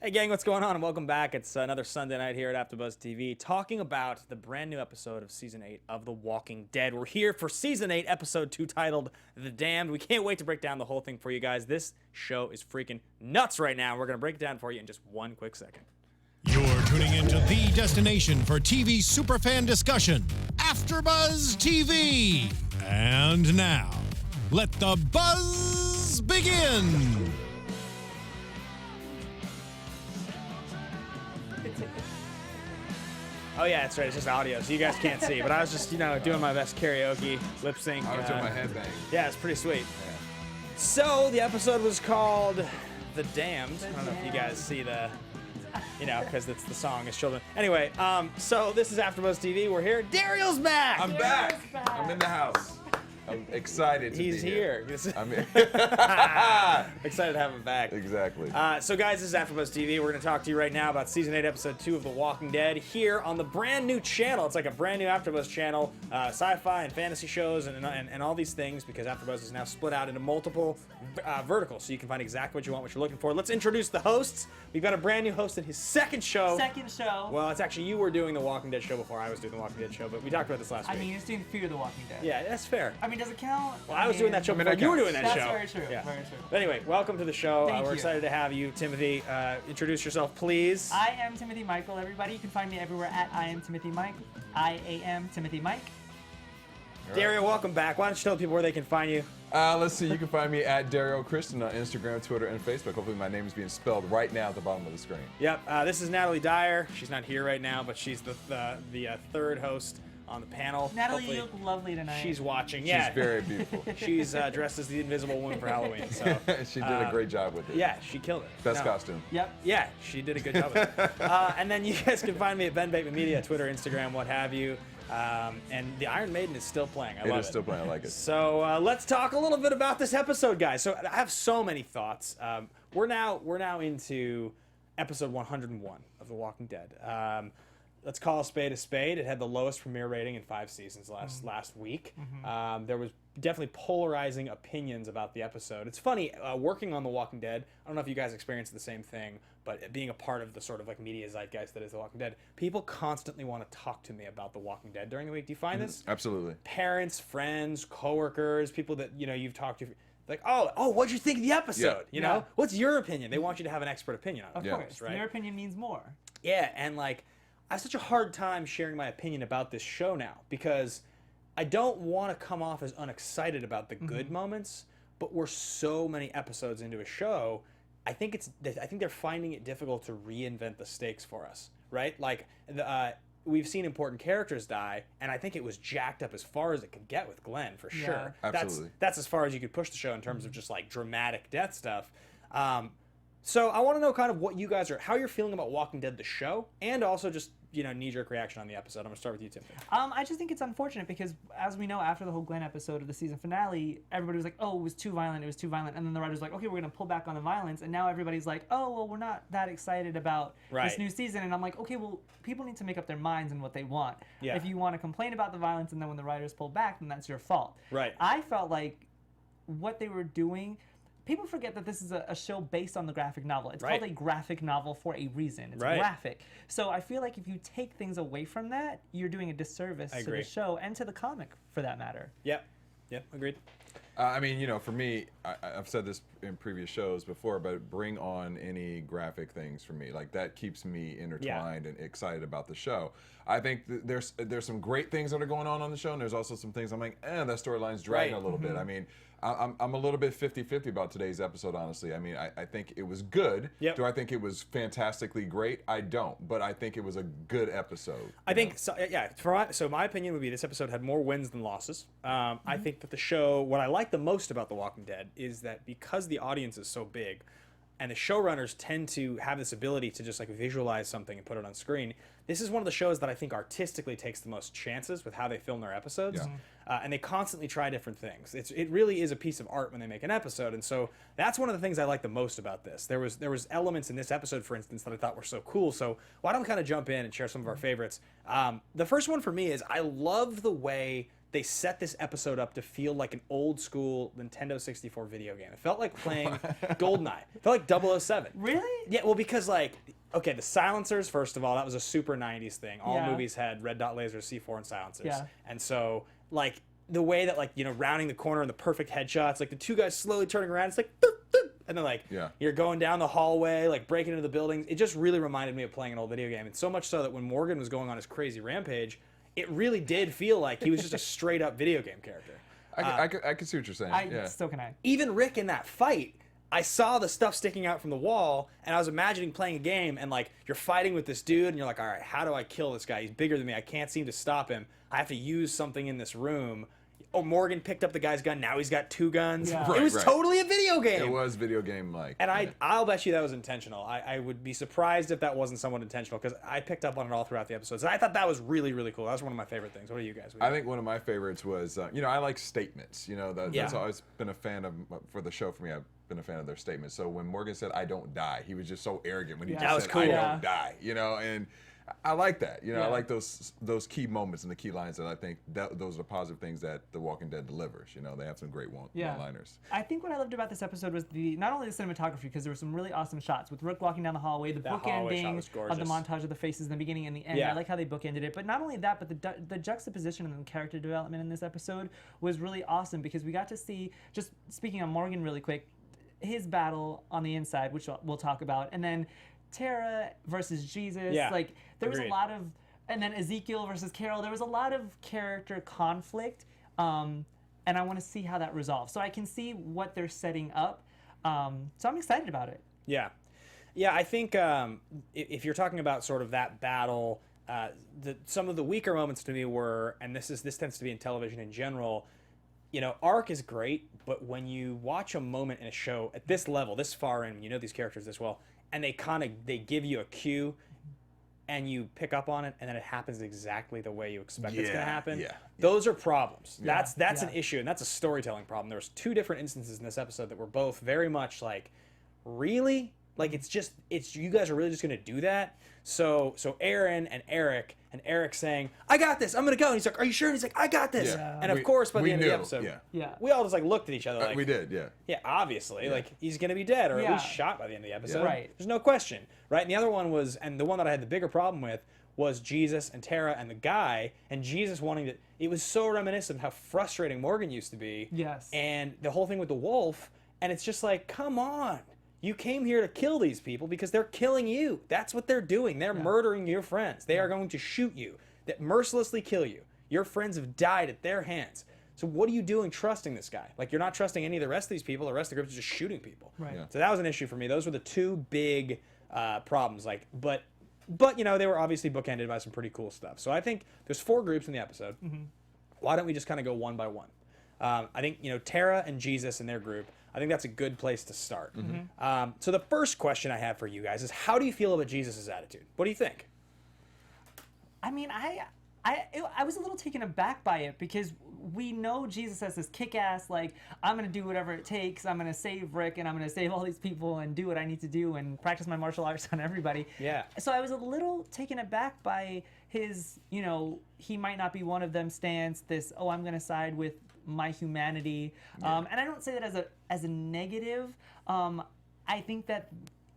Hey gang, what's going on? And welcome back. It's another Sunday night here at AFTERBUZZ TV talking about the brand new episode of Season 8 of The Walking Dead. We're here for Season 8, Episode 2, titled The Damned. We can't wait to break down the whole thing for you guys. This show is freaking nuts right now. We're going to break it down for you in just one quick second. You're tuning into the destination for TV superfan discussion, AFTERBUZZ TV. And now, let the buzz begin. Oh yeah, that's right. It's just audio, so you guys can't see. But I was just, doing my best karaoke, lip sync. I was doing my headbang. Yeah, it's pretty sweet. Yeah. So the episode was called The Damned. I don't know if you guys see the, because it's the song is children. Anyway, so this is AFTERBUZZ TV. We're here. Derrial's back. I'm back. I'm in the house. I'm excited to He's be here. I'm excited to have him back. Exactly. So guys, this is AFTERBUZZ TV. We're going to talk to you right now about Season 8, Episode 2 of The Walking Dead here on the brand new channel. It's like a brand new AFTERBUZZ channel, sci-fi and fantasy shows and all these things, because AFTERBUZZ is now split out into multiple verticals, so you can find exactly what you want, what you're looking for. Let's introduce the hosts. We've got a brand new host in his second show. Well, it's actually, you were doing The Walking Dead show before I was doing The Walking Dead show, but we talked about this last week. I mean, he was doing Fear the Walking Dead. Yeah, that's fair. I mean, does it count? Well, I was doing that show before you were doing that That's show. very true. Yeah. Very true. But anyway, welcome to the show. Thank We're you. excited to have you, Timothy. Introduce yourself, please. I am Timothy Michael, everybody. You can find me everywhere at I am Timothy Mike. I-A-M Timothy Mike. Dario, welcome back. Why don't you tell people where they can find you? Let's see. You can find me at Derrial Christon on Instagram, Twitter, and Facebook. Hopefully my name is being spelled right now at the bottom of the screen. Yep. This is Natalie Dyer. She's not here right now, but she's the third host on the panel. Natalie, you look lovely tonight. She's watching. She's Yeah. very beautiful. She's dressed as the Invisible Woman for Halloween. So She did a great job with it. yeah, she killed it. Best costume. Yep. Yeah, she did a good job with it. And then you guys can find me at Ben Bateman Media, Twitter, Instagram, what have you. And the Iron Maiden is still playing. I love it. It is still playing. I like it. So let's talk a little bit about this episode, guys. So I have so many thoughts. We're now into episode 101 of The Walking Dead. Let's call a spade a spade. It had the lowest premiere rating in 5 seasons last week. There was definitely polarizing opinions about the episode. It's funny, working on The Walking Dead, I don't know if you guys experienced the same thing, but being a part of the sort of like media zeitgeist that is The Walking Dead, people constantly want to talk to me about The Walking Dead during the week. Do you find this? Absolutely. Parents, friends, coworkers, people that you've talked to, like, oh, what'd you think of the episode? Yeah. What's your opinion? They want you to have an expert opinion on it. Of course. right? Your opinion means more. Yeah, and like, I have such a hard time sharing my opinion about this show now, because I don't want to come off as unexcited about the good moments, but we're so many episodes into a show, I think they're finding it difficult to reinvent the stakes for us, right? Like, we've seen important characters die, and I think it was jacked up as far as it could get with Glenn, for sure. Absolutely. That's as far as you could push the show in terms of just like dramatic death stuff. So I want to know kind of what you guys how you're feeling about Walking Dead, the show, and also just, knee-jerk reaction on the episode. I'm going to start with you, Timothy. I just think it's unfortunate because, as we know, after the whole Glenn episode of the season finale, everybody was like, oh, it was too violent, and then the writers were like, okay, we're going to pull back on the violence, and now everybody's like, oh, well, we're not that excited about this new season, and I'm like, okay, well, people need to make up their minds on what they want. Yeah. If you want to complain about the violence, and then when the writers pull back, then that's your fault. Right. I felt like what they were doing... People forget that this is a show based on the graphic novel. It's called a graphic novel for a reason. It's graphic. So I feel like if you take things away from that, you're doing a disservice to the show and to the comic, for that matter. Yep, agreed. I mean, for me, I've said this in previous shows before, but bring on any graphic things for me. Like, that keeps me intertwined and excited about the show. I think there's some great things that are going on the show, and there's also some things I'm like, that storyline's dragging a little bit. I mean, I'm a little bit 50-50 about today's episode, honestly. I mean, I think it was good. Yep. Do I think it was fantastically great? I don't, but I think it was a good episode. I think, so, yeah, so my opinion would be this episode had more wins than losses. I think that the show, what I like the most about The Walking Dead is that because the audience is so big, and the showrunners tend to have this ability to just like visualize something and put it on screen, this is one of the shows that I think artistically takes the most chances with how they film their episodes. Yeah. And they constantly try different things. It really is a piece of art when they make an episode, and so that's one of the things I like the most about this. There was elements in this episode, for instance, that I thought were so cool. So why don't we kind of jump in and share some of our favorites? The first one for me is I love the way they set this episode up to feel like an old school Nintendo 64 video game. It felt like playing GoldenEye. It felt like 007. Really? Yeah, well, because like, okay, the silencers, first of all, that was a super 90s thing. All Yeah. movies had red dot lasers, C4, and silencers. Yeah. And so, like, the way that, like, you know, rounding the corner and the perfect headshots, like the two guys slowly turning around, it's like, boop, boop, and then, like, you're going down the hallway, like, breaking into the buildings. It just really reminded me of playing an old video game. And so much so that when Morgan was going on his crazy rampage, it really did feel like he was just a straight up video game character. I can see what you're saying. So can I. Even Rick in that fight, I saw the stuff sticking out from the wall, and I was imagining playing a game, and like you're fighting with this dude, and you're like, all right, how do I kill this guy? He's bigger than me. I can't seem to stop him. I have to use something in this room. Oh, Morgan picked up the guy's gun. Now he's got two guns. Yeah. It was Right. totally a video game. It was video game like. And I'll bet you that was intentional. I would be surprised if that wasn't somewhat intentional, because I picked up on it all throughout the episodes. And I thought that was really, really cool. That was one of my favorite things. What are you guys? I think one of my favorites was, you know, I like statements. You know, that's always been a fan of, for the show for me, I've been a fan of their statements. So when Morgan said, I don't die, he was just so arrogant when he That just was said, cool. I Yeah. don't die, you know, and I like that. You know, I like those key moments and the key lines that I think those are positive things that The Walking Dead delivers. You know, they have some great one-liners. I think what I loved about this episode was not only the cinematography, because there were some really awesome shots with Rick walking down the hallway, the hallway shot was bookending of the gorgeous. montage of the faces in the beginning and the end. Yeah. I like how they bookended it. But not only that, but the juxtaposition and the character development in this episode was really awesome, because we got to see, just speaking on Morgan really quick, his battle on the inside, which we'll talk about, and then Tara versus Jesus. Yeah, Like, there was a agreed. lot of, and then Ezekiel versus Carol. There was a lot of character conflict, and I want to see how that resolves. So I can see what they're setting up. So I'm excited about it. Yeah. Yeah, I think if you're talking about sort of that battle, some of the weaker moments to me were, and this tends to be in television in general, you know, arc is great, but when you watch a moment in a show at this level, this far in, you know these characters this well, and they give you a cue, and you pick up on it, and then it happens exactly the way you expect it's going to happen. Those are problems. That's an issue, and that's a storytelling problem. There was two different instances in this episode that were both very much like, really? Like, it's you guys are really just going to do that? So Aaron and Eric saying, I got this, I'm going to go. And he's like, are you sure? And he's like, I got this. Yeah. And of course, by the end of the knew, episode, Yeah. we all just like looked at each other like, We did, yeah. yeah, obviously, like he's gonna be dead or at least Yeah. shot by the end of the episode. Right. There's no question, right? And the other one was, and the one that I had the bigger problem with was Jesus and Tara and the guy, and Jesus wanting to. It was so reminiscent of how frustrating Morgan used to be. Yes. And the whole thing with the wolf, and it's just like, come on. You came here to kill these people because they're killing you. That's what they're doing. They're murdering your friends. They are going to shoot you, that mercilessly kill you. Your friends have died at their hands. So what are you doing trusting this guy? Like, you're not trusting any of the rest of these people. The rest of the group is just shooting people. Right. Yeah. So that was an issue for me. Those were the two big problems. Like, but you know, they were obviously bookended by some pretty cool stuff. So I think there's 4 groups in the episode. Why don't we just kind of go one by one? I think, you know, Tara and Jesus and their group, I think that's a good place to start. So the first question I have for you guys is, how do you feel about Jesus' attitude? What do you think? I mean, I was a little taken aback by it, because we know Jesus as this kick-ass, like, I'm going to do whatever it takes. I'm going to save Rick, and I'm going to save all these people and do what I need to do and practice my martial arts on everybody. Yeah. So I was a little taken aback by his, you know, he might not be one of them stance, this, oh, I'm going to side with my humanity. And I don't say that as a negative. I think that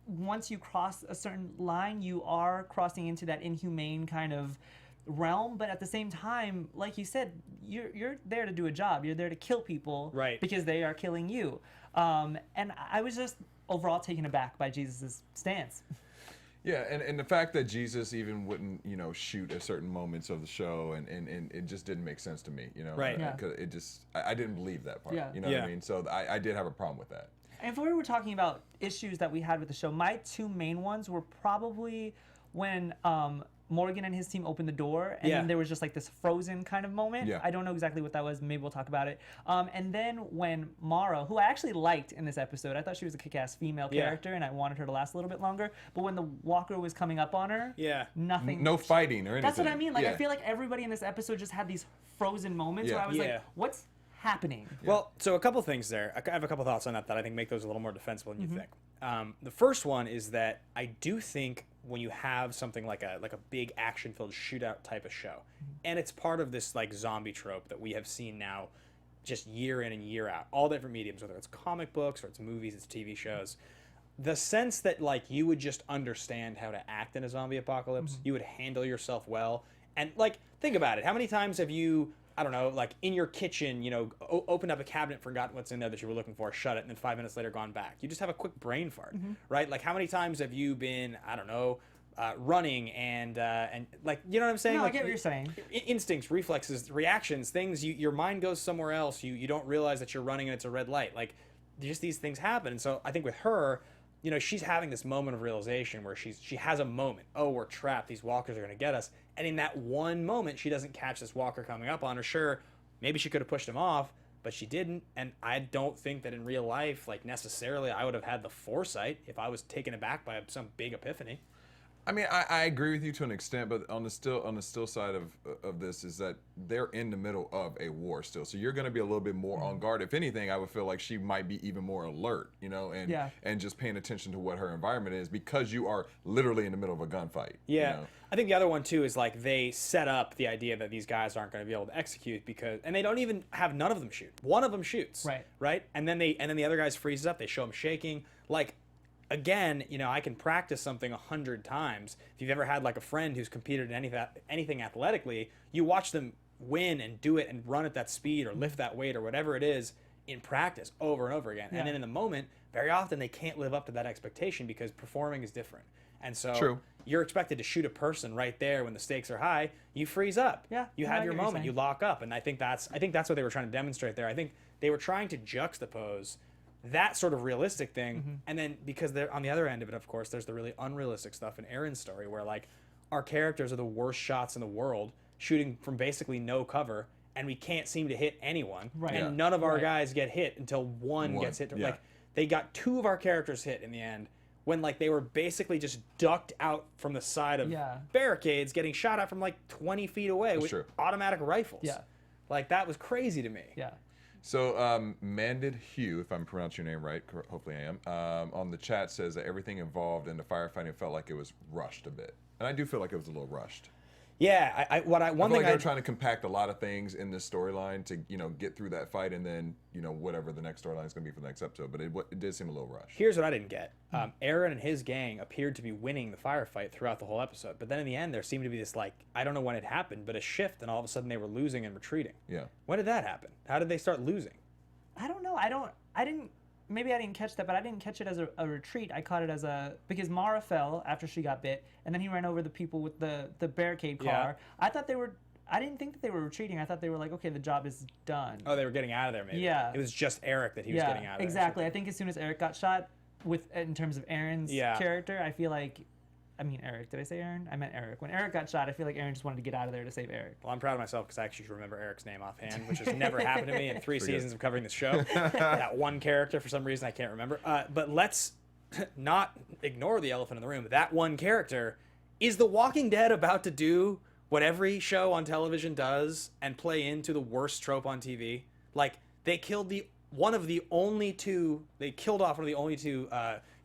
once you cross a certain line, you are crossing into that inhumane kind of realm, but at the same time, like you said, you're there to do a job. You're there to kill people, Right. because they are killing you. And I was just overall taken aback by Jesus' stance. Yeah, and the fact that Jesus even wouldn't, you know, shoot at certain moments of the show, and it just didn't make sense to me, you know. Right. Yeah. 'Cause it just, I didn't believe that part. Yeah. You know what Yeah. I mean? So I did have a problem with that. And if we were talking about issues that we had with the show, my 2 main ones were probably when Morgan and his team opened the door, and Yeah. then there was just like this frozen kind of moment. Yeah. I don't know exactly what that was. Maybe we'll talk about it. And then when Mara, who I actually liked in this episode, I thought she was a kick-ass female Yeah. character, and I wanted her to last a little bit longer. But when the walker was coming up on her, Yeah. nothing. No fighting or anything. That's what I mean. Like, Yeah. I feel like everybody in this episode just had these frozen moments where Yeah. I was Yeah. like, what's happening? Well, so a couple things there. I have a couple thoughts on that I think make those a little more defensible than you think. The first one is that I do think when you have something like a big action-filled shootout type of show, and it's part of this like zombie trope that we have seen now just year in and year out, all different mediums, whether it's comic books or it's movies, it's TV shows, the sense that like you would just understand how to act in a zombie apocalypse, you would handle yourself well. And like, think about it. How many times have you, I don't know, like in your kitchen, you know, opened up a cabinet, forgotten what's in there that you were looking for, shut it, and then 5 minutes later gone back? You just have a quick brain fart, right? Like how many times have you been, I don't know, running and like, you know what I'm saying? No, like, I get what you're saying. Instincts, reflexes, reactions, things, your mind goes somewhere else. You don't realize that you're running and it's a red light. Like just these things happen. And so I think with her, you know, she's having this moment of realization where she has a moment. Oh, we're trapped. These walkers are going to get us. And in that one moment, she doesn't catch this walker coming up on her. Sure, maybe she could have pushed him off, but she didn't. And I don't think that in real life, like necessarily, I would have had the foresight if I was taken aback by some big epiphany. I mean, I agree with you to an extent, but on the still side of this is that they're in the middle of a war still, so you're going to be a little bit more on guard. If anything, I would feel like she might be even more alert, you know, and just paying attention to what her environment is because you are literally in the middle of a gunfight. Yeah, you know? I think the other one too is like they set up the idea that these guys aren't going to be able to execute and they don't even have none of them shoot. One of them shoots, right, and then the other guys freezes up. They show him shaking, like. Again, you know, I can practice something 100 times. If you've ever had like a friend who's competed in anything athletically, you watch them win and do it and run at that speed or lift that weight or whatever it is in practice over and over again. And then in the moment, very often they can't live up to that expectation because performing is different. And so you're expected to shoot a person right there when the stakes are high. You freeze up. Yeah, you have your moment. You lock up. And I think that's what they were trying to demonstrate there. I think they were trying to juxtapose that sort of realistic thing, and then because they're on the other end of it, of course, there's the really unrealistic stuff in Aaron's story where like our characters are the worst shots in the world, shooting from basically no cover, and we can't seem to hit anyone, and none of our guys get hit until one gets hit. Like they got 2 of our characters hit in the end when like they were basically just ducked out from the side of barricades, getting shot at from like 20 feet away with automatic rifles. Like that was crazy to me. So, Manded Hugh, if I'm pronouncing your name right, hopefully I am, on the chat says that everything involved in the firefighting felt like it was rushed a bit. And I do feel like it was a little rushed. Yeah, one I thing feel like they were trying to compact a lot of things in this storyline to, you know, get through that fight and then, you know, whatever the next storyline is going to be for the next episode. But it did seem a little rushed. Here's what I didn't get. Aaron and his gang appeared to be winning the firefight throughout the whole episode. But then in the end, there seemed to be this, like, I don't know when it happened, but a shift, and all of a sudden they were losing and retreating. Yeah. When did that happen? How did they start losing? I don't know. Maybe I didn't catch that, but I didn't catch it as a retreat. I caught it as because Mara fell after she got bit, and then he ran over the people with the barricade car. I didn't think that they were retreating. I thought they were like, okay, the job is done. Oh, they were getting out of there maybe. Yeah. It was just Eric that he was getting out of there. Exactly. I think as soon as Eric got shot, in terms of Aaron's character, I feel like, I mean Eric. Did I say Aaron? I meant Eric. When Eric got shot, I feel like Aaron just wanted to get out of there to save Eric. Well, I'm proud of myself because I actually remember Eric's name offhand, which has never happened to me in 3 seasons of covering this show. That one character, for some reason, I can't remember. But let's not ignore the elephant in the room. That one character is The Walking Dead about to do what every show on television does and play into the worst trope on TV. Like, they killed off one of the only two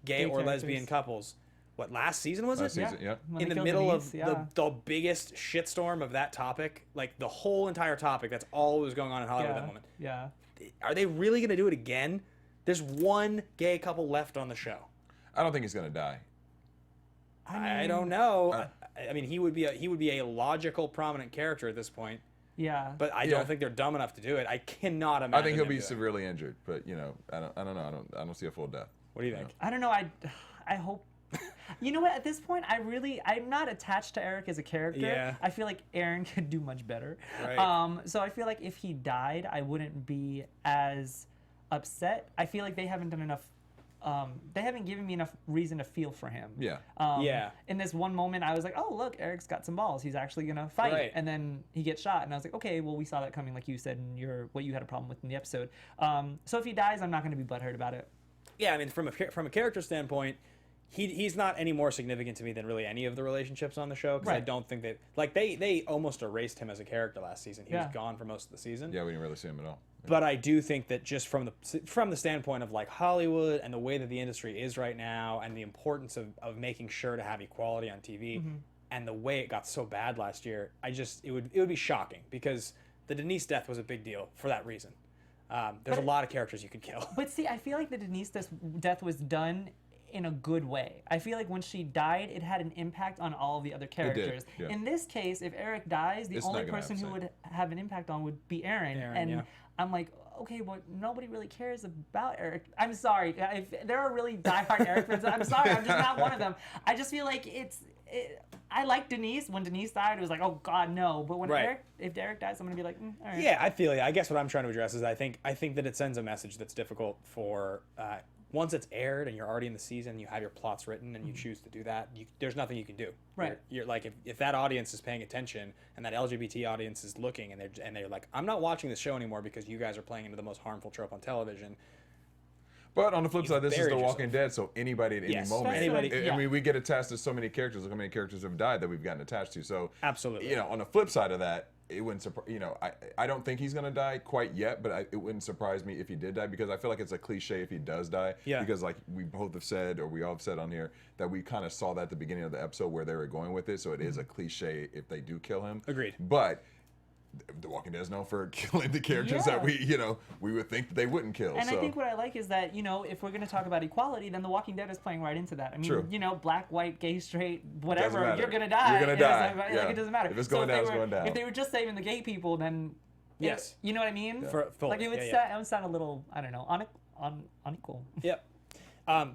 gay or lesbian couples. What, last season was it? Last season, yeah. In the middle of the biggest shitstorm of that topic, like the whole entire topic, that's all that was going on in Hollywood at that moment. Yeah. Are they really going to do it again? There's one gay couple left on the show. I don't think he's going to die. I don't know. I mean, he would be a logical, prominent character at this point. Yeah. But I don't think they're dumb enough to do it. I cannot imagine. I think he'll be severely injured, but you know, I don't know. I don't see a full death. What do you think? I don't know. I hope. You know what? At this point, I'm not attached to Eric as a character. Yeah. I feel like Aaron could do much better. Right. So I feel like if he died, I wouldn't be as upset. I feel like they haven't done enough. They haven't given me enough reason to feel for him. Yeah. In this one moment, I was like, oh, look, Eric's got some balls. He's actually going to fight. Right. And then he gets shot. And I was like, okay, well, we saw that coming, like you said, in what you had a problem with in the episode. So if he dies, I'm not going to be butthurt about it. Yeah, I mean, from a character standpoint, he's not any more significant to me than really any of the relationships on the show, because I don't think they almost erased him as a character last season. He was gone for most of the season. Yeah, we didn't really see him at all. But I do think that just from the standpoint of like Hollywood and the way that the industry is right now, and the importance of making sure to have equality on TV, and the way it got so bad last year, it would be shocking, because the Denise death was a big deal for that reason. There's a lot of characters you could kill. But see, I feel like the Denise death was done in a good way. I feel like when she died, it had an impact on all of the other characters. Yeah. In this case, if Eric dies, the only person who would have an impact on would be Aaron. And I'm like, okay, but nobody really cares about Eric. I'm sorry. If there are really diehard Eric fans, I'm sorry, I'm just not one of them. I just feel like I like Denise. When Denise died, it was like, oh God, no. But when if Eric dies, I'm gonna be like, all right. Yeah, I feel you. I guess what I'm trying to address is I think that it sends a message that's difficult for once it's aired and you're already in the season, you have your plots written, and you choose to do that. There's nothing you can do. Right. You're like, if that audience is paying attention and that LGBT audience is looking, and they're like, I'm not watching this show anymore because you guys are playing into the most harmful trope on television. But on the flip side, this is The Walking Dead, so anybody at any moment. I mean, we get attached to so many characters. Look how many characters have died that we've gotten attached to. So absolutely, on the flip side of that, it wouldn't surprise. I don't think he's gonna die quite yet, but it wouldn't surprise me if he did die, because I feel like it's a cliche if he does die. Yeah. Because like we both have said, or we all have said on here, that we kind of saw that at the beginning of the episode where they were going with it. So it is a cliche if they do kill him. Agreed. But The Walking Dead is known for killing the characters that we would think that they wouldn't kill. And I think what I like is that, if we're going to talk about equality, then The Walking Dead is playing right into that. I mean, True. Black, white, gay, straight, whatever, you're going to die. You're going to die. Like, it doesn't matter. If it's going down, it's going down. If they were just saving the gay people, then... Yes. You know what I mean? Yeah. Like, it would sound a little, I don't know, unequal. Yep.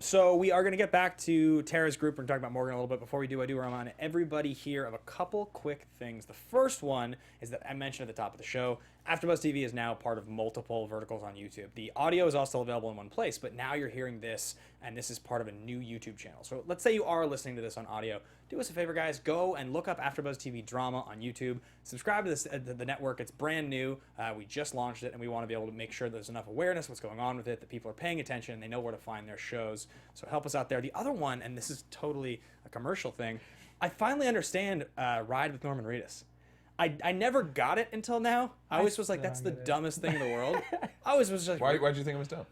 So we are going to get back to Tara's group. We're going to talk about Morgan a little bit. Before we do, I do remind everybody here of a couple quick things. The first one is that I mentioned at the top of the show, AfterBuzz TV is now part of multiple verticals on YouTube. The audio is also available in one place, but now you're hearing this, and this is part of a new YouTube channel. So let's say you are listening to this on audio. Do us a favor, guys. Go and look up AfterBuzz TV Drama on YouTube. Subscribe to this the network. It's brand new. We just launched it, and we want to be able to make sure there's enough awareness what's going on with it, that people are paying attention, and they know where to find their shows. So help us out there. The other one, and this is totally a commercial thing, I finally understand Ride with Norman Reedus. I never got it until now. I always was like, that's the dumbest thing in the world. I always was just like... Why'd you think it was dumb?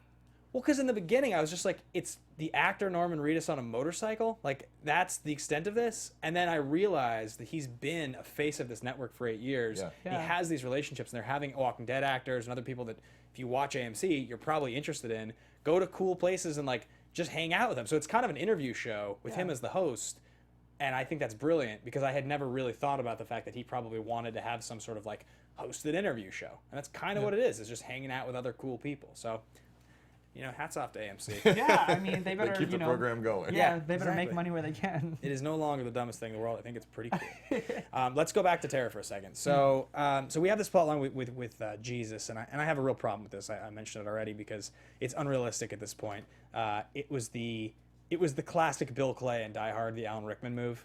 Well, because in the beginning, I was just like, it's the actor Norman Reedus on a motorcycle. Like, that's the extent of this. And then I realized that he's been a face of this network for 8 years. Yeah. He has these relationships, and they're having Walking Dead actors and other people that, if you watch AMC, you're probably interested in. Go to cool places and, like, just hang out with them. So it's kind of an interview show with him as the host. And I think that's brilliant, because I had never really thought about the fact that he probably wanted to have some sort of, like, hosted interview show. And that's kind of what it is just hanging out with other cool people. So... hats off to AMC. Yeah, I mean, they better, keep the program going. Yeah, they better make money where they can. It is no longer the dumbest thing in the world. I think it's pretty cool. Let's go back to Tara for a second. So we have this plotline with Jesus, and I have a real problem with this. I mentioned it already because it's unrealistic at this point. It was the classic Bill Clay and Die Hard, the Alan Rickman move.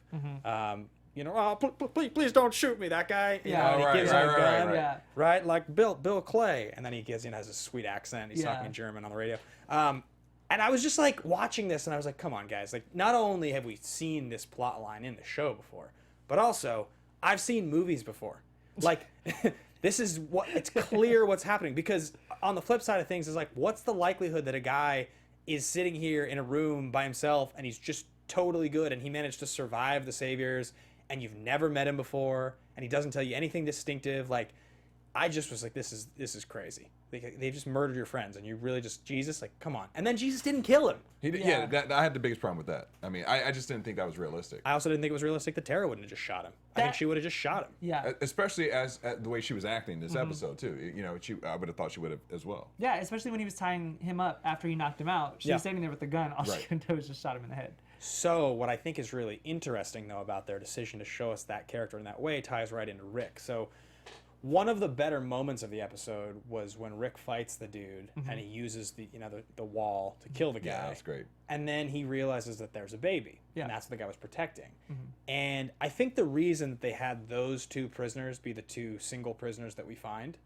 Please don't shoot me, that guy. He gives him a gun, right? Like Bill Clay, and then he has a sweet accent. He's talking in German on the radio. And I was just like watching this, and I was like, come on, guys! Like, not only have we seen this plot line in the show before, but also I've seen movies before. Like, this is it's clear what's happening, because on the flip side of things is like, what's the likelihood that a guy is sitting here in a room by himself and he's just totally good and he managed to survive the Saviors, and you've never met him before, and he doesn't tell you anything distinctive? Like, I just was like, this is crazy. They just murdered your friends, and you really just, Jesus, like, come on. And then Jesus didn't kill him. I had the biggest problem with that. I mean, I just didn't think that was realistic. I also didn't think it was realistic that Tara wouldn't have just shot him. I think she would have just shot him. Yeah. Especially as the way she was acting this episode, too. I would have thought she would have as well. Yeah, especially when he was tying him up after he knocked him out. She was standing there with the gun. All she could do was just shot him in the head. So what I think is really interesting, though, about their decision to show us that character in that way ties right into Rick. So one of the better moments of the episode was when Rick fights the dude and he uses the wall to kill the guy. Yeah, that's great. And then he realizes that there's a baby, and that's what the guy was protecting. And I think the reason that they had those two prisoners be the two single prisoners that we find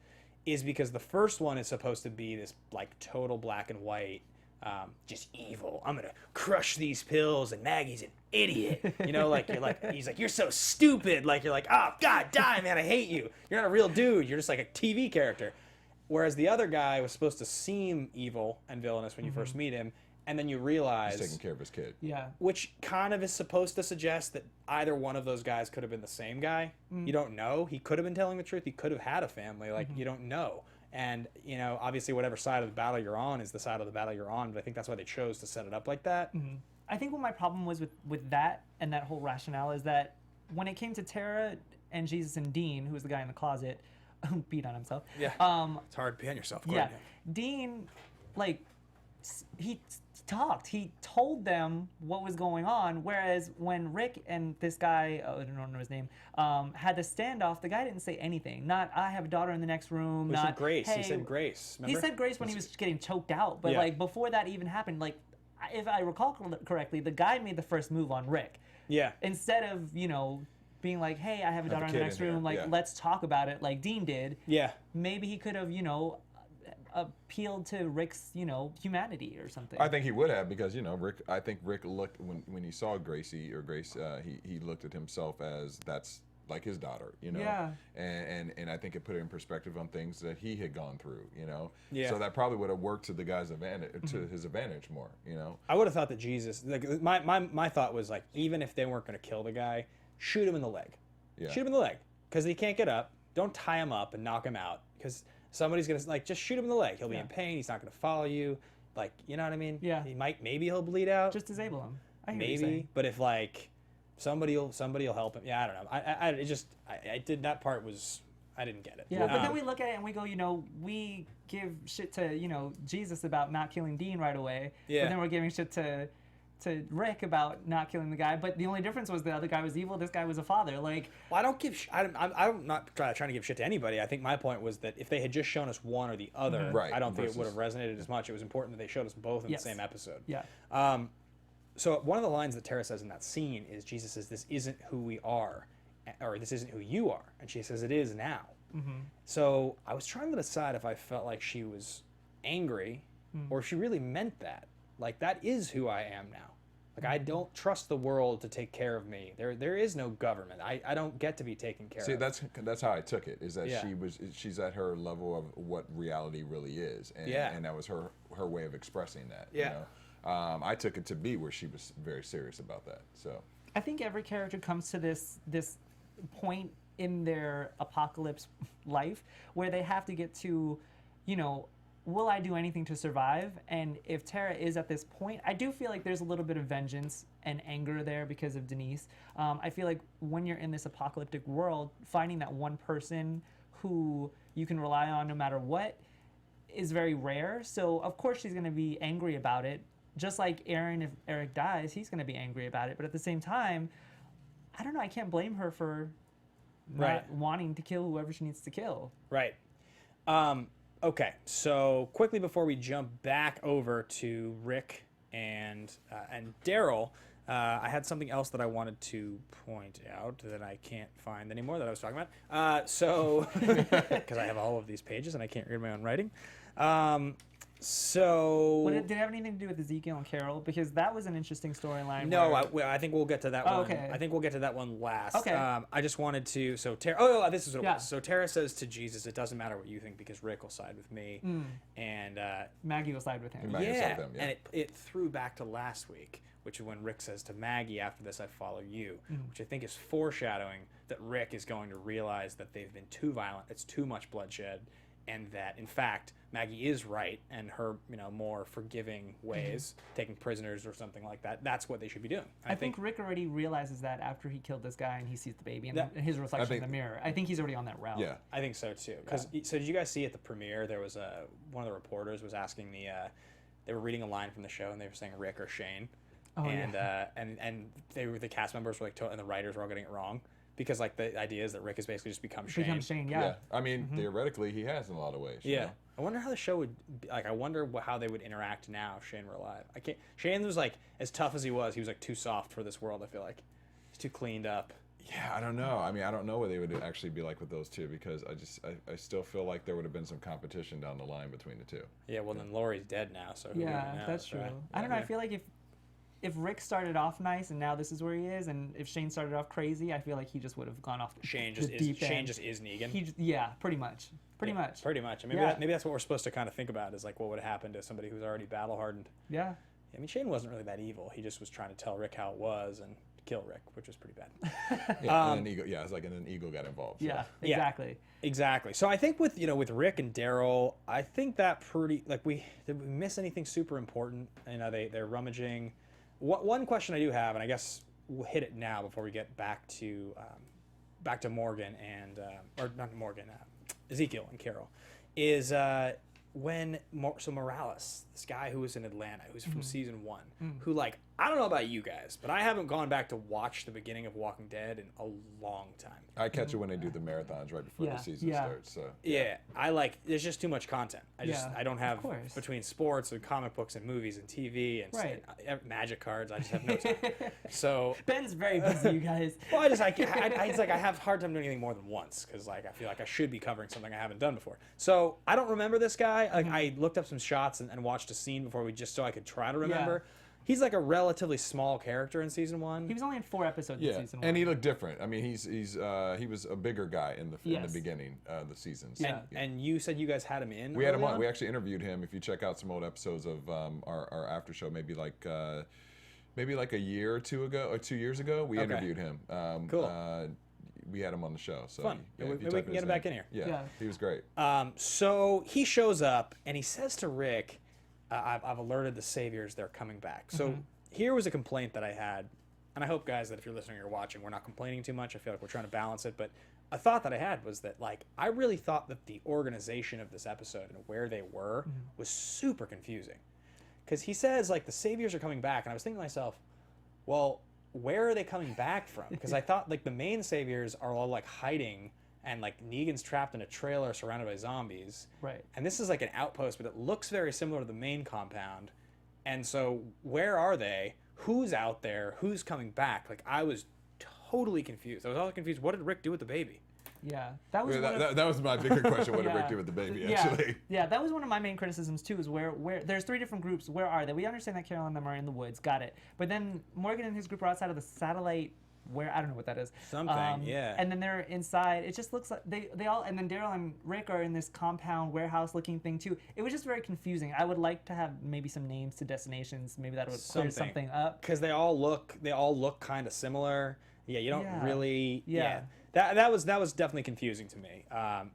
is because the first one is supposed to be this like total black and white, just evil. I'm gonna crush these pills, and Maggie's an idiot. He's like, you're so stupid. Like, you're like, oh God, die, man, I hate you. You're not a real dude. You're just like a TV character. Whereas the other guy was supposed to seem evil and villainous when you first meet him, and then you realize He's taking care of his kid. Yeah. which kind of is supposed to suggest that either one of those guys could have been the same guy. You don't know. He could have been telling the truth. He could have had a family. Like, you don't know. And, you know, obviously whatever side of the battle you're on is the side of the battle you're on, but I think that's why they chose to set it up like that. I think what my problem was with that and that whole rationale is that when it came to Tara and Jesus and Dean, who was the guy in the closet, who beat on himself. Yeah. It's hard to be on yourself. Yeah. Dean, like, he talked. He told them what was going on. Whereas when Rick and this guy, I don't know his name, had the standoff, the guy didn't say anything. Not, I have a daughter in the next room. He Not, said grace. Hey, He said grace. He Remember? said grace when he was getting choked out. But, Yeah. like, before that even happened, like, if I recall correctly, the guy made the first move on Rick. Yeah. Instead of, you know, being like, hey, I have a daughter in the kid next in here, room, like, yeah. let's talk about it, like Dean did. Yeah. Maybe he could have, you know, appealed to Rick's, you know, humanity or something. I think he would have, because, you know, I think Rick looked, when he saw Grace, he looked at himself as that's like his daughter, you know. Yeah. And I think it put it in perspective on things that he had gone through, you know. Yeah. So that probably would have worked to the guy's advantage, to his advantage more, you know. I would have thought that Jesus, like, my thought was, like, even if they weren't going to kill the guy, shoot him in the leg. Yeah. Shoot him in the leg. Because he can't get up. Don't tie him up and knock him out. Because somebody's going to, like, just shoot him in the leg. He'll be in pain. He's not going to follow you. Like, you know what I mean? Yeah. Maybe he'll bleed out. Just disable him. I hear what you're maybe. saying. But if, like, somebody will help him. Yeah, I don't know. I did, that part was, I didn't get it. Yeah, but then we look at it and we go, you know, we give shit to, you know, Jesus about not killing Dean right away. Yeah. But then we're giving shit to Rick about not killing the guy. But the only difference was the other guy was evil. This guy was a father. Like, well, I don't give. I'm not trying to give shit to anybody. I think my point was that if they had just shown us one or the other, Right, I don't think it would versus- have resonated as much. It was important that they showed us both in Yes. the same episode. yeah. So one of the lines that Tara says in that scene is Jesus says, "This isn't who we are, or this isn't who you are," and she says, "It is now." So I was trying to decide if I felt like she was angry or if she really meant that. Like, that is who I am now. Like, I don't trust the world to take care of me. There is no government. I don't get to be taken care See, of. that's how I took it. Is that Yeah. she's at her level of what reality really is, and Yeah. and that was her way of expressing that. Yeah. You know? I took it to be where she was very serious about that. So I think every character comes to this point in their apocalypse life where they have to get to, you know, will I do anything to survive? And if Tara is at this point, I do feel like there's a little bit of vengeance and anger there because of Denise. I feel like when you're in this apocalyptic world, finding that one person who you can rely on no matter what is very rare. So of course she's going to be angry about it. Just like Aaron, if Eric dies, he's going to be angry about it. But at the same time, I don't know, I can't blame her for not wanting to kill whoever she needs to kill. Right. Okay, so quickly before we jump back over to Rick and Daryl, I had something else that I wanted to point out that I can't find anymore that I was talking about. So, because I have all of these pages and I can't read my own writing. So Did it have anything to do with Ezekiel and Carol? Because that was an interesting storyline. no, where- I think we'll get to that one. okay. I think we'll get to that one last. Okay. I just wanted to. So Tara. Oh, this is what it Yeah. was. So Tara says to Jesus, "It doesn't matter what you think because Rick will side with me." And Maggie will side with him. Maggie will side with them, yeah. and it threw back to last week, which is when Rick says to Maggie, "After this, I follow you," which I think is foreshadowing that Rick is going to realize that they've been too violent. It's too much bloodshed. And that, in fact, Maggie is right, and her, more forgiving ways, taking prisoners or something like that, that's what they should be doing. I think Rick already realizes that after he killed this guy and he sees the baby and That- his reflection in think- the mirror. I think he's already on that route. yeah. I think so too. So did you guys see at the premiere there was one of the reporters was asking they were reading a line from the show and they were saying Rick or Shane, and the cast members were like and the writers were all getting it wrong. Because like the idea is that Rick has basically just become Shane. Become Shane, Yeah. yeah. I mean, theoretically, he has in a lot of ways. you Yeah. know? I wonder how the show would be, like. I wonder how they would interact now if Shane were alive. I can't. Shane was like as tough as he was like too soft for this world. I feel like he's too cleaned up. Yeah, I don't know. I mean, I don't know what they would actually be like with those two, because I still feel like there would have been some competition down the line between the two. Yeah. Well, then Laurie's dead now, so who Yeah, even knows, that's true. right? I don't know. I feel like if Rick started off nice and now this is where he is, and if Shane started off crazy, I feel like he just would have gone off the Shane the just deep end. Shane just is Negan. Yeah, pretty much. Pretty much. Pretty much. And maybe that's what we're supposed to kind of think about is like what would happen to somebody who's already battle hardened. Yeah. I mean, Shane wasn't really that evil. He just was trying to tell Rick how it was and kill Rick, which was pretty bad. And an ego got involved. Yeah, So. exactly. Exactly. So I think with Rick and Daryl, I think that did we miss anything super important? They're rummaging. One question I do have, and I guess we'll hit it now before we get back to Morgan and or not Morgan, Ezekiel and Carol, is Morales, this guy who was in Atlanta, who's from season 1, who, like, I don't know about you guys, but I haven't gone back to watch the beginning of Walking Dead in a long time. I catch it when they do the marathons right before the season starts. So There's just too much content. I don't have, between sports and comic books and movies and TV and magic cards, I just have no time. So Ben's very busy, you guys. well, it's like I have a hard time doing anything more than once because like I feel like I should be covering something I haven't done before. So I don't remember this guy. Like I looked up some shots and watched a scene before so I could try to remember. Yeah. He's like a relatively small character in season 1. He was only in 4 episodes in season 1. And he looked different. I mean, he was a bigger guy in the beginning of the seasons. Yeah. And you said you guys had him in. We had him on. We actually interviewed him. If you check out some old episodes of our after show, maybe like a year or 2 ago or 2 years ago, we interviewed him. Cool. We had him on the show. So fun. Maybe we can get him back in here. Yeah, he was great. So he shows up and he says to Rick, I've alerted the Saviors they're coming back. So here was a complaint that I had, and I hope, guys, that if you're listening or watching, we're not complaining too much. I feel like we're trying to balance it, but a thought that I had was that, like, I really thought that the organization of this episode and where they were was super confusing. Because he says, like, the Saviors are coming back, and I was thinking to myself, well, where are they coming back from? Because I thought, like, the main Saviors are all, like, hiding, and, like, Negan's trapped in a trailer surrounded by zombies. Right. And this is, like, an outpost, but it looks very similar to the main compound. And so where are they? Who's out there? Who's coming back? Like, I was totally confused. I was also confused. What did Rick do with the baby? Yeah, that was that was my bigger question. What did Rick do with the baby? Actually, yeah, that was one of my main criticisms too. Is where there's 3 different groups. Where are they? We understand that Carol and them are in the woods. Got it. But then Morgan and his group are outside of the satellite. Where I don't know what that is. Something, yeah. And then they're inside. It just looks like they all. And then Daryl and Rick are in this compound warehouse looking thing too. It was just very confusing. I would like to have maybe some names to destinations. Maybe that would clear something up. Because they all look kind of similar. Yeah, you don't really. Yeah. That was definitely confusing to me.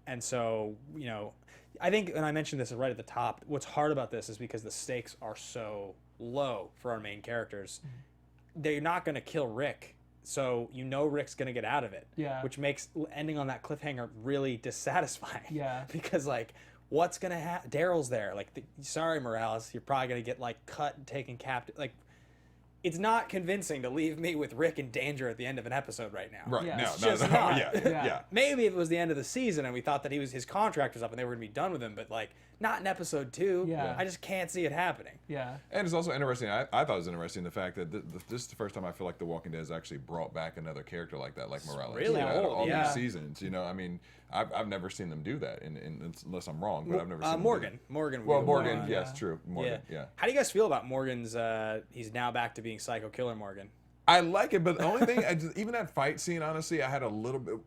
And so I think, and I mentioned this right at the top. What's hard about this is because the stakes are so low for our main characters. They're not going to kill Rick. So Rick's gonna get out of it, which makes ending on that cliffhanger really dissatisfying. Yeah, because like, what's gonna happen? Daryl's there. Like, sorry, Morales, you're probably gonna get like cut and taken captive. Like, it's not convincing to leave me with Rick in danger at the end of an episode right now. Right? Yeah. No, It's just no. not. Yeah. Maybe if it was the end of the season and we thought that his contract was up and they were gonna be done with him, but like, not in episode 2. Yeah. I just can't see it happening. Yeah. And it's also interesting. I thought it was interesting the fact that this is the first time I feel like The Walking Dead has actually brought back another character like that, like Morales. Really out of old, all yeah. these seasons. I mean, I've never seen them do that, unless I'm wrong. But I've never seen Morgan. them do Morgan. Well, we- Morgan, yes, true. Morgan, yeah. How do you guys feel about Morgan's? He's now back to being Psycho Killer Morgan. I like it, but the only thing, even that fight scene, honestly, I had a little bit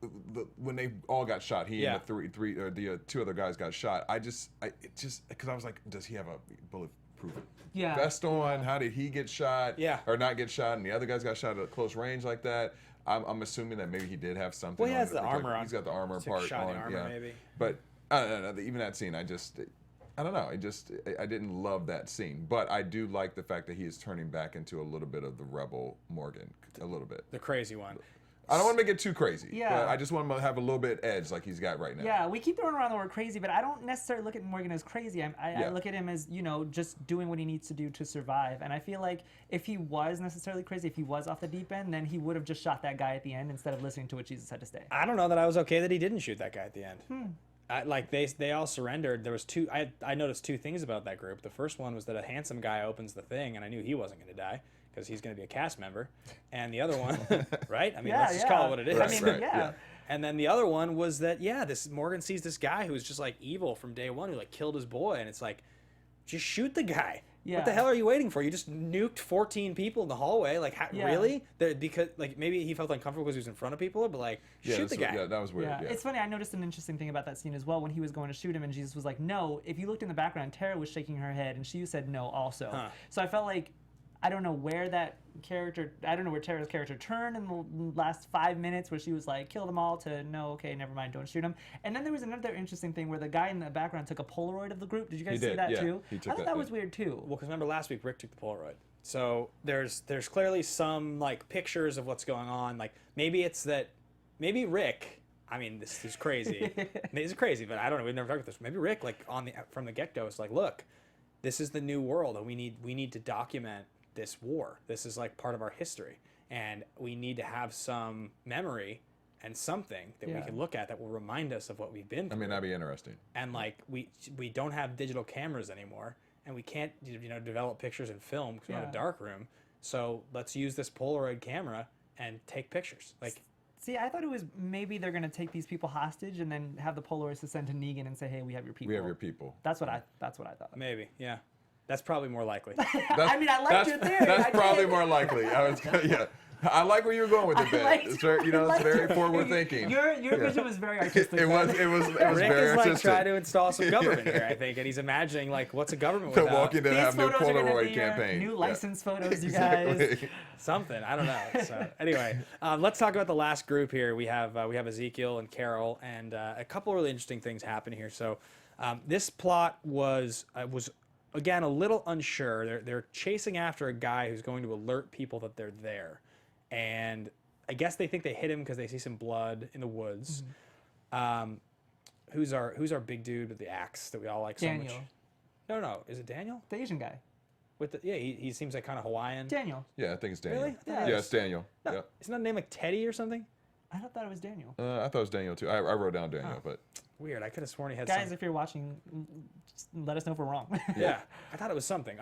when they all got shot. He and the 2 other guys got shot. Because I was like, does he have a bulletproof vest on? How did he get shot? Yeah. Or not get shot? And the other guys got shot at close range like that. I'm assuming that maybe he did have something. Well, he has on the to armor on. He's got the armor It's like part shot in on. armor, Yeah. maybe. But I don't know. Even that scene, I don't know. I didn't love that scene, but I do like the fact that he is turning back into a little bit of the rebel Morgan, a little bit. The crazy one. I don't want to make it too crazy. Yeah. But I just want him to have a little bit edge like he's got right now. Yeah, we keep throwing around the word crazy, but I don't necessarily look at Morgan as crazy. I look at him as, just doing what he needs to do to survive. And I feel like if he was necessarily crazy, if he was off the deep end, then he would have just shot that guy at the end instead of listening to what Jesus had to say. I don't know that I was okay that he didn't shoot that guy at the end. They all surrendered. There was 2. I noticed 2 things about that group. The first one was that a handsome guy opens the thing, and I knew he wasn't going to die because he's going to be a cast member. And the other one, right? I mean, let's just call it what it is. Right. And then the other one was that this Morgan sees this guy who was just like evil from day one, who like killed his boy, and it's like, just shoot the guy. Yeah. What the hell are you waiting for? You just nuked 14 people in the hallway. Like, Yeah. really? Because like maybe he felt uncomfortable because he was in front of people, but like shoot the guy. Yeah, that was weird. Yeah. Yeah. It's funny. I noticed an interesting thing about that scene as well when he was going to shoot him, and Jesus was like, "No." If you looked in the background, Tara was shaking her head, and she said no also. Huh. So I felt like I don't know where Tara's character turned in the last 5 minutes, where she was like, "Kill them all," to no, okay, never mind, don't shoot them. And then there was another interesting thing where the guy in the background took a Polaroid of the group. Did you guys He see did, that yeah. too? He took I thought that, that was yeah. weird too. Well, because remember last week Rick took the Polaroid. So there's clearly some like pictures of what's going on. Like maybe Rick. I mean, this is crazy. This is crazy, but I don't know. We've never talked about this. Maybe Rick, like from the get-go, is like, look, this is the new world, and we need to document this war. This is like part of our history, and we need to have some memory and something that we can look at that will remind us of what we've been through. I mean, that'd be interesting. And like we don't have digital cameras anymore, and we can't develop pictures in film because we don't have a dark room. So let's use this Polaroid camera and take pictures. Like, See, I thought it was maybe they're gonna take these people hostage and then have the Polaroids to send to Negan and say, "Hey, we have your people." We have your people. That's what I thought. maybe, yeah, that's probably more likely. I mean, I liked your theory. That's I probably did. more likely. Yeah. I like where you were going with it, Ben. It's very, it's very forward thinking. Your vision was very artistic. It was Rick very is like artistic. trying to install some government here, I think, and he's imagining like what's a government The without Walking Dead These have new photos are gonna Polaroid be campaign. new Yeah. license photos, you guys. Exactly. something. I don't know. So anyway, let's talk about the last group here. We have Ezekiel and Carol, and a couple really interesting things happen here. So this plot was again a little unsure. They're chasing after a guy who's going to alert people that they're there, and I guess they think they hit him because they see some blood in the woods. Who's our big dude with the axe that we all like so much? Daniel, No, is it Daniel? the Asian guy. He seems like kind of Hawaiian. Daniel. Yeah, I think it's Daniel. Really? Yeah, it's Daniel. No, Yeah. isn't that a name like Teddy or something? I thought it was Daniel. I thought it was Daniel too. I wrote down Daniel, but Weird. I could have sworn he had Guys, some... if you're watching, just let us know if we're wrong. Yeah, I thought it was something.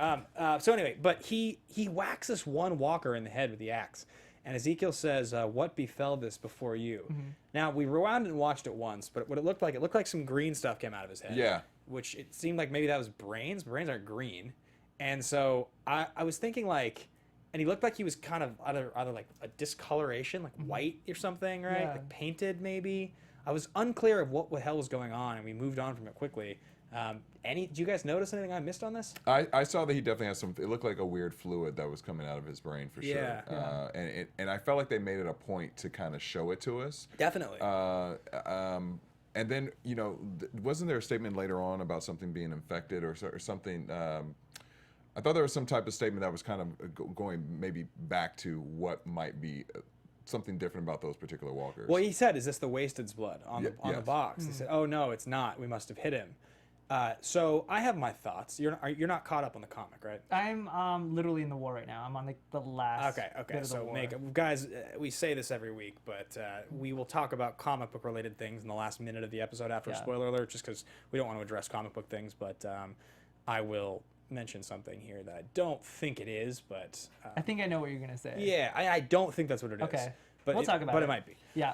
So anyway, but he whacks this one walker in the head with the axe. And Ezekiel says, "What befell this before you?" Now, we rewound and watched it once, but what it looked like some green stuff came out of his head. Yeah. Which it seemed like maybe that was brains. Brains aren't green. And so I was thinking like, and he looked like he was kind of either like a discoloration, like white or something, right? Yeah. Like painted maybe. I was unclear of what the hell was going on, and we moved on from it quickly. Do you guys notice anything I missed on this? I saw that he definitely has some. It looked like a weird fluid that was coming out of his brain for sure. Yeah. And I felt like they made it a point to kind of show it to us. Definitely. And then wasn't there a statement later on about something being infected or something? I thought there was some type of statement that was kind of going maybe back to what might be something different about those particular walkers. Well, he said, "Is this the Wasted's blood on the yes. box?" He said, "Oh no, it's not. We must have hit him." So I have my thoughts. You're not caught up on the comic, right? I'm literally in the war right now. I'm on the last. Okay. Bit of the So war. guys, we say this every week, but we will talk about comic book related things in the last minute of the episode after a spoiler alert, just because we don't want to address comic book things. But I will mention something here that I don't think it is, but I think I know what you're gonna say. yeah, I don't think that's what it is. Okay. But We'll talk about but it. it might be. Yeah.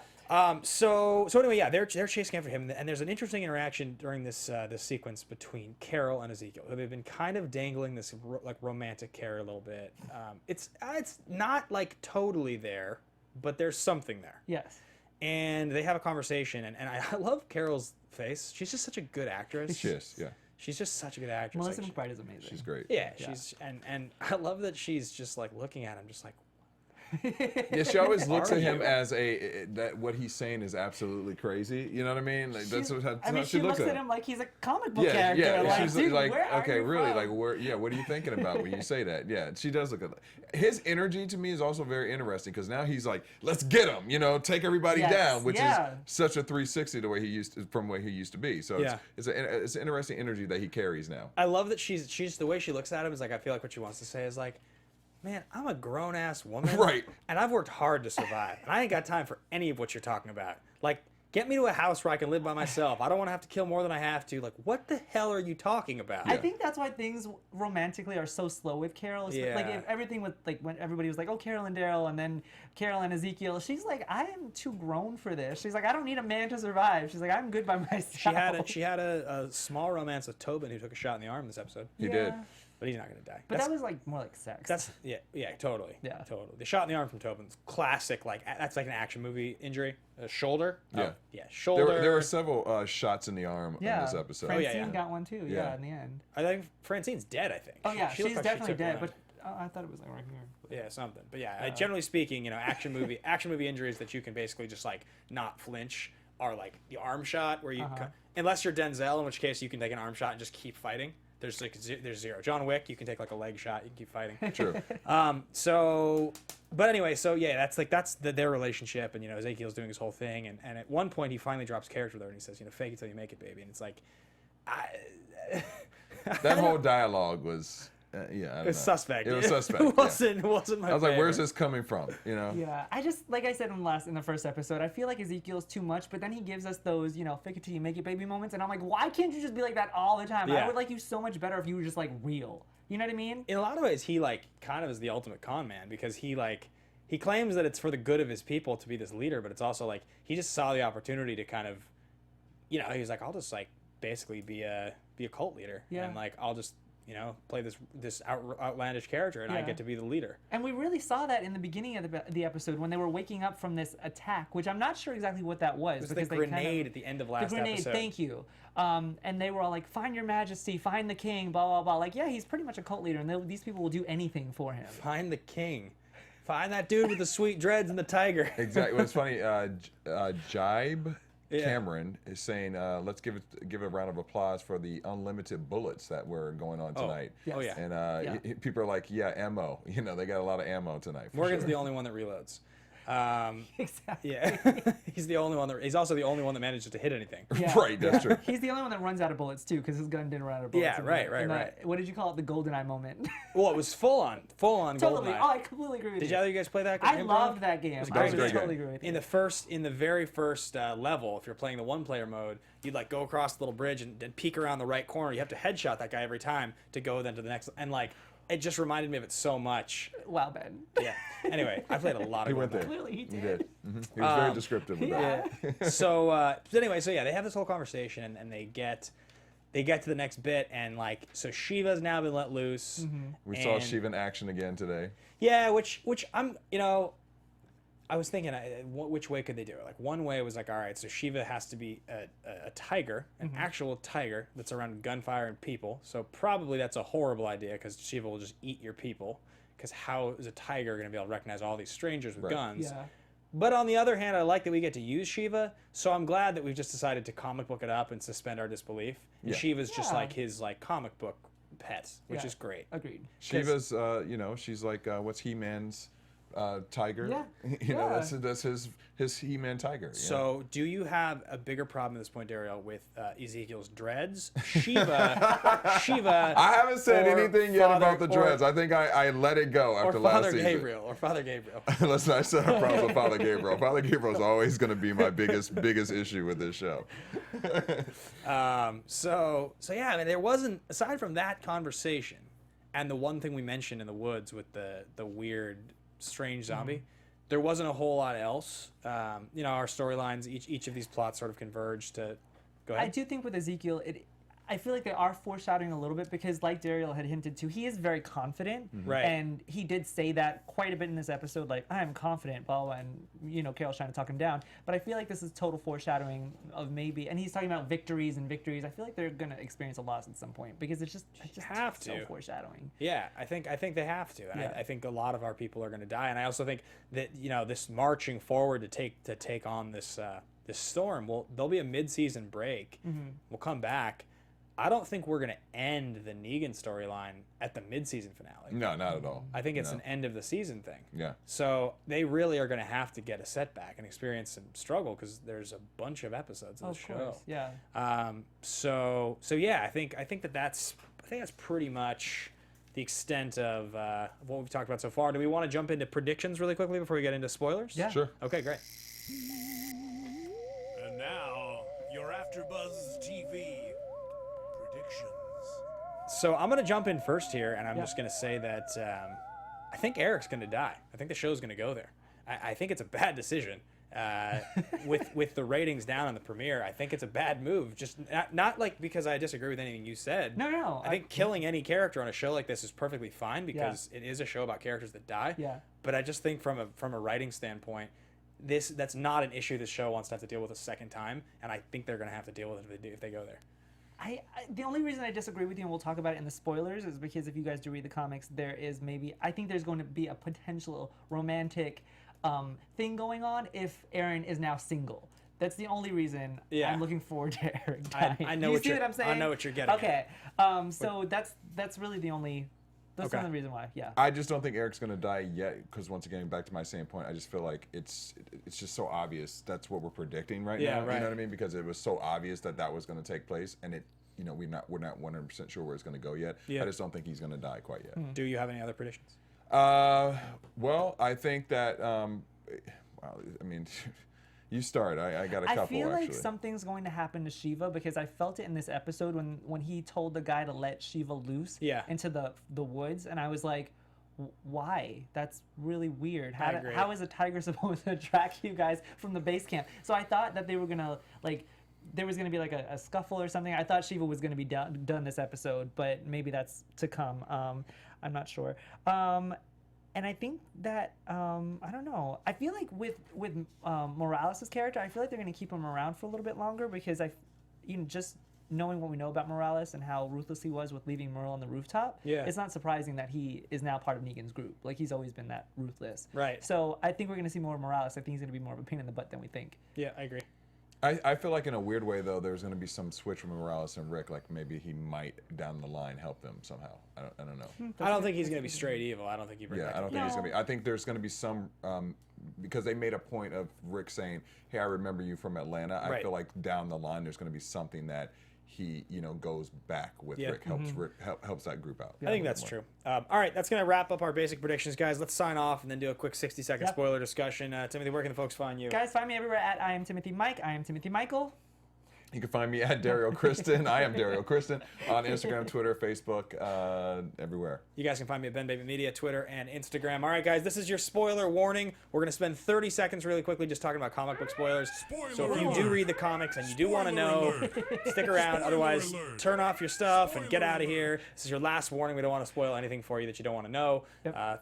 So anyway, yeah, they're chasing after him, and there's an interesting interaction during this sequence between Carol and Ezekiel. They've been kind of dangling this like romantic carrot a little bit. It's not like totally there, but there's something there. Yes. And they have a conversation, and I love Carol's face. She's just such a good actress. She is, yeah. She's just such a good actress. Melissa Like, McBride is amazing. She's great. yeah, she's and I love that she's just like looking at him, just like. Yeah, she always looks Are at him you? as that what he's saying is absolutely crazy. You know what I mean? Like that's how I mean, she looks at him like he's a comic book Yeah, character. yeah. Like, She's dude, like, where are okay, you really, from? like, where? Yeah, what are you thinking about when you say that? Yeah, she does look at that. His energy to me is also very interesting because now he's like, let's get him, take everybody Yes, down, which yeah. is such a 360 from where he used to be. So Yeah. it's an interesting energy that he carries now. I love that she's the way she looks at him is like I feel like what she wants to say is like, man, I'm a grown ass woman, Right. And I've worked hard to survive, and I ain't got time for any of what you're talking about. Like, get me to a house where I can live by myself. I don't want to have to kill more than I have to. Like, what the hell are you talking about? I think that's why things romantically are so slow with Carol. Yeah. Like if everything with like when everybody was like, oh, Carol and Derrial, and then Carol and Ezekiel, she's like, I am too grown for this. She's like, I don't need a man to survive. She's like, I'm good by myself. She had a small romance with Tobin, who took a shot in the arm this episode. He did. but he's not gonna die. But that was like more like sex. That's totally. Yeah. Totally. The shot in the arm from Tobin's classic. Like that's like an action movie injury. A shoulder. Yeah. Shoulder. There were several shots in the arm in this episode. Francine got one too. Yeah, in the end. I think Francine's dead. I think. Oh yeah, she looked she's like she definitely took dead. one. But I thought it was like right here. Yeah, something. But yeah, generally speaking, you know, action movie injuries that you can basically just like not flinch are like the arm shot where you, unless you're Denzel, in which case you can take an arm shot and just keep fighting. There's there's zero. John Wick, you can take like a leg shot, you can keep fighting. True. But anyway, so yeah, that's their relationship, and you know, Ezekiel's doing his whole thing, and at one point he finally drops character there, and he says, you know, fake it till you make it, baby, and it's like, that whole dialogue was. I don't know. Suspect. It was suspect. It wasn't my I was like, favorite. where's this coming from? You know? Yeah, I just, like I said in the first episode, I feel like Ezekiel's too much, but then he gives us those, you know, fake it till you make it baby moments, and I'm like, why can't you just be like that all the time? Yeah. I would like you so much better if you were just like real. You know what I mean? In a lot of ways, he like kind of is the ultimate con man, because he claims that it's for the good of his people to be this leader, but it's also like he just saw the opportunity to kind of, you know, he was like, I'll just like basically be a cult leader, and like I'll just, you know, play this outlandish character, and I get to be the leader. And we really saw that in the beginning of the episode when they were waking up from this attack, which I'm not sure exactly what that was. It was the grenade at the end of last episode. The grenade, thank you. And they were all like, find your majesty, find the king, blah, blah, blah. Like, yeah, he's pretty much a cult leader, and these people will do anything for him. Find the king. Find that dude with the sweet dreads and the tiger. Exactly. What's funny, Jibe Cameron is saying, let's give a round of applause for the unlimited bullets that were going on tonight. Oh yeah. And people are like, yeah, ammo. You know, they got a lot of ammo tonight. Morgan's the only one that reloads. Exactly. Yeah. He's also the only one that manages to hit anything. Yeah. Right, that's true. He's the only one that runs out of bullets too, because his gun didn't run out of bullets. Yeah, right. What did you call it? The GoldenEye moment. Well, it was full on Totally. GoldenEye. Oh, I completely agree with you. Did either of you guys play that? I loved that game. I totally agree with you. In the very first level, if you're playing the one-player mode, you'd like go across the little bridge and peek around the right corner. You have to headshot that guy every time to go then to the next, and like it just reminded me of it so much. Wow, Ben. Yeah. Anyway, I played a lot of. He went there. Clearly, he did. He did. He was very descriptive with that. Yeah. So anyway, they have this whole conversation, and they get to the next bit, and like, so Shiva's now been let loose. We saw Shiva in action again today. Yeah, which I'm, you know, I was thinking, which way could they do it? Like, one way was like, all right, so Shiva has to be a tiger, an actual tiger that's around gunfire and people. So probably that's a horrible idea, because Shiva will just eat your people. Because how is a tiger going to be able to recognize all these strangers with guns? Yeah. But on the other hand, I like that we get to use Shiva, so I'm glad that we've just decided to comic book it up and suspend our disbelief. And Shiva's just like his like comic book pet, which is great. Agreed. Shiva's, you know, she's like, what's He-Man's tiger? Yeah. You know, that's his He-Man tiger. So, do you have a bigger problem at this point, Derrial, with Ezekiel's dreads, Shiva? I haven't said anything yet about the dreads. Or, I think I let it go after last season. Or Father Gabriel. Listen, I still have problems with Father Gabriel. Father Gabriel's always going to be my biggest issue with this show. So yeah, I mean, there wasn't, aside from that conversation, and the one thing we mentioned in the woods with the weird, strange zombie, there wasn't a whole lot else. You know, our storylines, each of these plots sort of converged to. Go ahead. I do think with Ezekiel, I feel like they are foreshadowing a little bit, because like Derrial had hinted to, he is very confident. Right. And he did say that quite a bit in this episode, like, I am confident, blah, blah, and, you know, Carol's trying to talk him down. But I feel like this is total foreshadowing of maybe, and he's talking about victories. I feel like they're going to experience a loss at some point, because it's just so foreshadowing. Yeah, I think they have to. And I think a lot of our people are going to die. And I also think that, you know, this marching forward to take on this storm, there'll be a mid-season break. We'll come back. I don't think we're going to end the Negan storyline at the mid-season finale. No, not at all. I think it's an end of the season thing. Yeah. So they really are going to have to get a setback and experience some struggle, because there's a bunch of episodes of the show. Course, yeah. So yeah, I think that's pretty much the extent of what we've talked about so far. Do we want to jump into predictions really quickly before we get into spoilers? Yeah. Sure. Okay, great. And now, your AfterBuzz TV predictions. So I'm going to jump in first here, and I'm just going to say that I think Eric's going to die. I think the show's going to go there. I think it's a bad decision. with the ratings down on the premiere, I think it's a bad move. Just not like because I disagree with anything you said. No. I think killing any character on a show like this is perfectly fine because it is a show about characters that die. Yeah. But I just think from a writing standpoint, that's not an issue this show wants to have to deal with a second time, and I think they're going to have to deal with it if they go there. The only reason I disagree with you, and we'll talk about it in the spoilers, is because if you guys do read the comics, I think there's going to be a potential romantic thing going on if Aaron is now single. That's the only reason I'm looking forward to Eric dying. I know you see what I'm saying? I know what you're getting. Okay, so that's really the only. That's the only reason why. Yeah. I just don't think Eric's gonna die yet because once again, back to my same point, I just feel like it's just so obvious. That's what we're predicting right now. Right. You know what I mean? Because it was so obvious that was gonna take place, and it. We're not 100% sure where it's gonna go yet. Yeah. I just don't think he's gonna die quite yet. Do you have any other predictions? Well, I think that. Well, I mean. You start. I got a couple, actually. I feel like something's going to happen to Shiva because I felt it in this episode when he told the guy to let Shiva loose into the woods, and I was like, why? That's really weird. How is a tiger supposed to track you guys from the base camp? So I thought that they were going to, there was going to be like a scuffle or something. I thought Shiva was going to be done this episode, but maybe that's to come. I'm not sure. And I think that I don't know. I feel like with Morales' character, I feel like they're going to keep him around for a little bit longer because just knowing what we know about Morales and how ruthless he was with leaving Merle on the rooftop, it's not surprising that he is now part of Negan's group. Like he's always been that ruthless. Right. So I think we're going to see more of Morales. I think he's going to be more of a pain in the butt than we think. Yeah, I agree. I feel like in a weird way though, there's going to be some switch from Morales and Rick. Like maybe he might down the line help them somehow. I don't know. I don't think he's going to be straight evil. I don't think he. Yeah, I don't think he's going to be. I think there's going to be some because they made a point of Rick saying, "Hey, I remember you from Atlanta." I feel like down the line there's going to be something that he goes back with Rick, helps that group out. I think that's true. All right, that's going to wrap up our basic predictions, guys. Let's sign off and then do a quick 60-second spoiler discussion. Timothy, where can the folks find you? Guys, find me everywhere at I am Timothy Mike. I am Timothy Michael. You can find me at Derrial Christon. I am Derrial Christon on Instagram, Twitter, Facebook, everywhere. You guys can find me at Ben Bateman Media, Twitter, and Instagram. All right, guys, this is your spoiler warning. We're going to spend 30 seconds really quickly just talking about comic book spoilers. So if you do read the comics and you do want to know, stick around. Otherwise, turn off your stuff and get out of here. This is your last warning. We don't want to spoil anything for you that you don't want to know.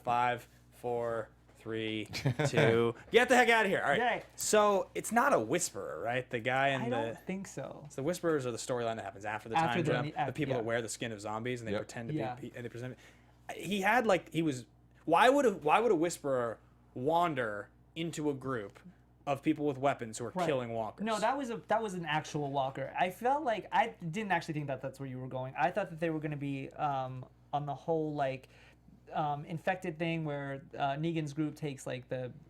5, 4, 3, 2. Get the heck out of here. All right. Yeah. So it's not a whisperer, right? The guy in I don't think so. So the whisperers are the storyline that happens after the time jump. The people that wear the skin of zombies and they pretend to be. And they present. He had Why would a whisperer wander into a group of people with weapons who are killing walkers? No, that was an actual walker. I felt like I didn't actually think that that's where you were going. I thought that they were going to be on the whole infected thing where Negan's group takes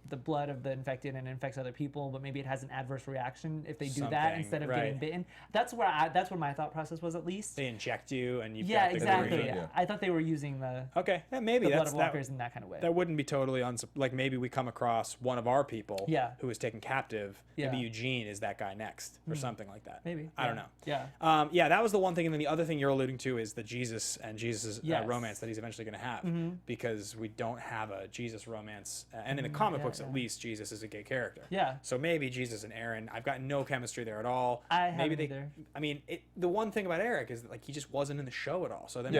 the blood of the infected and infects other people, but maybe it has an adverse reaction if they do that instead of getting bitten. That's what my thought process was, at least. They inject you and you've got the exactly. Yeah. I thought they were using the maybe the that's blood of walkers in that kind of way. That wouldn't be totally like maybe we come across one of our people who is taken captive. Maybe Eugene is that guy next or something like that. Maybe. I don't know. Yeah. That was the one thing, and then the other thing you're alluding to is the Jesus and Jesus romance that he's eventually going to have, because we don't have a Jesus romance, and in the comic books at least, Jesus is a gay character. Yeah. So maybe Jesus and Aaron, I've got no chemistry there at all. Maybe either. I mean, the one thing about Eric is that he just wasn't in the show at all. So then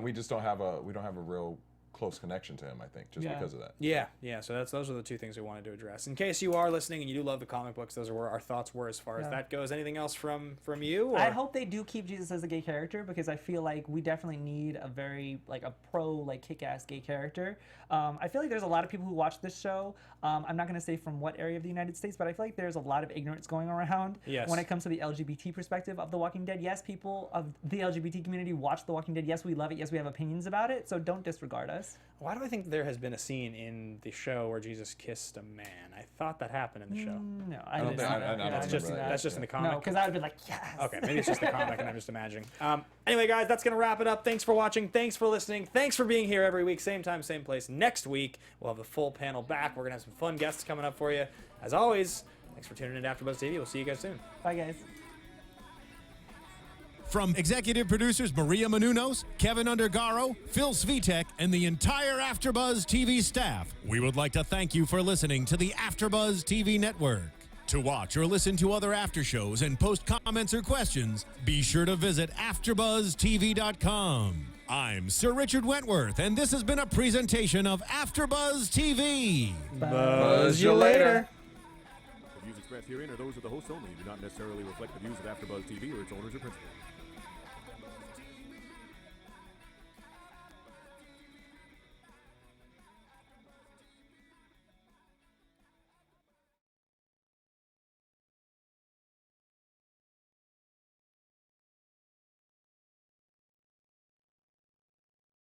we just don't have a real close connection to him, I think, just because of that. Yeah. So those are the two things we wanted to address. In case you are listening and you do love the comic books, those are where our thoughts were as far as that goes. Anything else from you? Or? I hope they do keep Jesus as a gay character, because I feel like we definitely need a very a pro kick-ass gay character. I feel like there's a lot of people who watch this show. I'm not going to say from what area of the United States, but I feel like there's a lot of ignorance going around when it comes to the LGBT perspective of The Walking Dead. Yes, people of the LGBT community watch The Walking Dead. Yes, we love it. Yes, we have opinions about it. So don't disregard us. Why do I think there has been a scene in the show where Jesus kissed a man? I thought that happened in the show. No, I didn't. That's just in the comic. No, because I would be like, yes. Okay, maybe it's just the comic and I'm just imagining. Anyway, guys, that's going to wrap it up. Thanks for watching. Thanks for listening. Thanks for being here every week. Same time, same place. Next week, we'll have the full panel back. We're going to have some fun guests coming up for you. As always, thanks for tuning in to AfterBuzz TV. We'll see you guys soon. Bye, guys. From executive producers Maria Menounos, Kevin Undergaro, Phil Svitek, and the entire AfterBuzz TV staff, we would like to thank you for listening to the AfterBuzz TV network. To watch or listen to other after shows and post comments or questions, be sure to visit AfterBuzzTV.com. I'm Sir Richard Wentworth, and this has been a presentation of AfterBuzz TV. Buzz you later. The views expressed herein are those of the hosts only and do not necessarily reflect the views of AfterBuzz TV or its owners or principals.